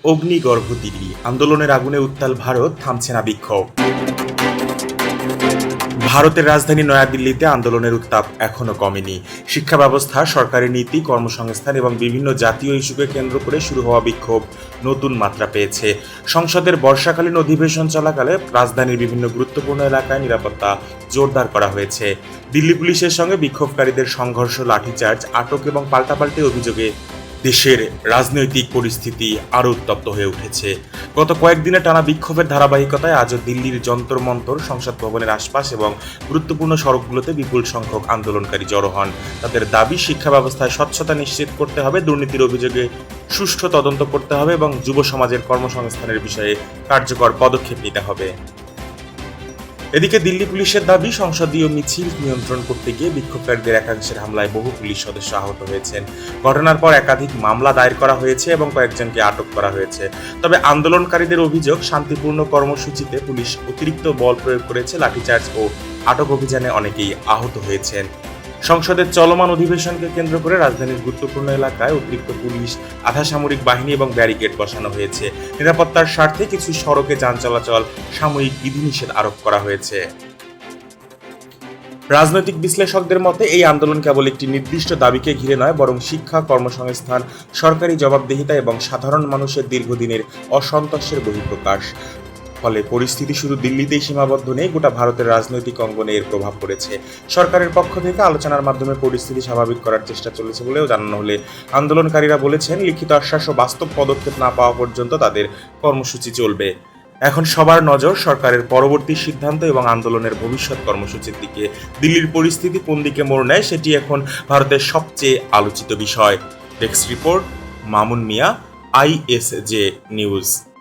অগ্নিগর্ভ দিল্লি, আন্দোলনের আগুনে উত্তাল ভারত, থামছে না বিক্ষোভ। ভারতের রাজধানী নয়াদিল্লিতে আন্দোলনের উত্তাপ এখনো কমেনি। শিক্ষা ব্যবস্থা, সরকারি নীতি, কর্মসংস্থান এবং বিভিন্ন জাতীয় ইস্যুকে কেন্দ্র করে শুরু হওয়া বিক্ষোভ নতুন মাত্রা পেয়েছে। সংসদের বর্ষাকালীন অধিবেশন চলাকালে রাজধানীর বিভিন্ন গুরুত্বপূর্ণ এলাকায় নিরাপত্তা জোরদার করা হয়েছে। দিল্লি পুলিশের সঙ্গে বিক্ষোভকারীদের সংঘর্ষ, লাঠিচার্জ, আটক এবং পাল্টাপাল্টি অভিযোগে দেশের রাজনৈতিক পরিস্থিতি আরও উত্তপ্ত হয়ে উঠেছে। গত কয়েকদিনে টানা বিক্ষোভের ধারাবাহিকতায় আজও দিল্লির যন্তর মন্তর, সংসদ ভবনের আশপাশ এবং গুরুত্বপূর্ণ সড়কগুলোতে বিপুল সংখ্যক আন্দোলনকারী জড়ো হন। তাদের দাবি, শিক্ষা ব্যবস্থায় স্বচ্ছতা নিশ্চিত করতে হবে, দুর্নীতির অভিযোগে সুষ্ঠু তদন্ত করতে হবে এবং যুব সমাজের কর্মসংস্থানের বিষয়ে কার্যকর পদক্ষেপ নিতে হবে। এদিকে দিল্লি পুলিশের দাবি, সংসদীয় মিছিল নিয়ন্ত্রণ করতে গিয়ে বিক্ষোভকারীদের একাংশের হামলায় বহু পুলিশ সদস্য আহত হয়েছেন। ঘটনার পর একাধিক মামলা দায়ের করা হয়েছে এবং কয়েকজনকে আটক করা হয়েছে। তবে আন্দোলনকারীদের অভিযোগ, শান্তিপূর্ণ কর্মসূচিতে পুলিশ অতিরিক্ত বল প্রয়োগ করেছে, লাঠিচার্জ ও আটক অভিযানে অনেকেই আহত হয়েছেন। সংসদের চলমান অধিবেশনকে কেন্দ্র করে রাজধানীর গুরুত্বপূর্ণ এলাকায় অতিরিক্ত পুলিশ, আধা সামরিক বাহিনী এবং ব্যারিকেড বসানো হয়েছে। নিরাপত্তার স্বার্থে কিছু সড়কে যান চলাচল সাময়িক বিধিনিষেধ আরোপ করা হয়েছে। রাজনৈতিক বিশ্লেষকদের মতে এই আন্দোলন কেবল একটি নির্দিষ্ট দাবিকে ঘিরে নয়, বরং শিক্ষা, কর্মসংস্থান, সরকারি জবাবদিহিতা এবং সাধারণ মানুষের দীর্ঘদিনের অসন্তোষের বহিঃপ্রকাশ। ফলে পরিস্থিতি শুধু দিল্লিতেই সীমাবদ্ধ নেই, গোটা ভারতের রাজনৈতিক অঙ্গনে এর প্রভাব পড়েছে। সরকারের পক্ষ থেকে আলোচনার মাধ্যমে পরিস্থিতি স্বাভাবিক করার চেষ্টা চলেছে বলেও জানানো হলে আন্দোলনকারীরা বলেছেন, লিখিত আশ্বাস ও বাস্তব পদক্ষেপ না পাওয়া পর্যন্ত তাদের কর্মসূচি চলবে। এখন সবার নজর সরকারের পরবর্তী সিদ্ধান্ত এবং আন্দোলনের ভবিষ্যৎ কর্মসূচির দিকে। দিল্লির পরিস্থিতি কোন দিকে মোড় নেয় সেটি এখন ভারতের সবচেয়ে আলোচিত বিষয়। ডেস্ক রিপোর্ট, মামুন মিয়া, ISJ নিউজ।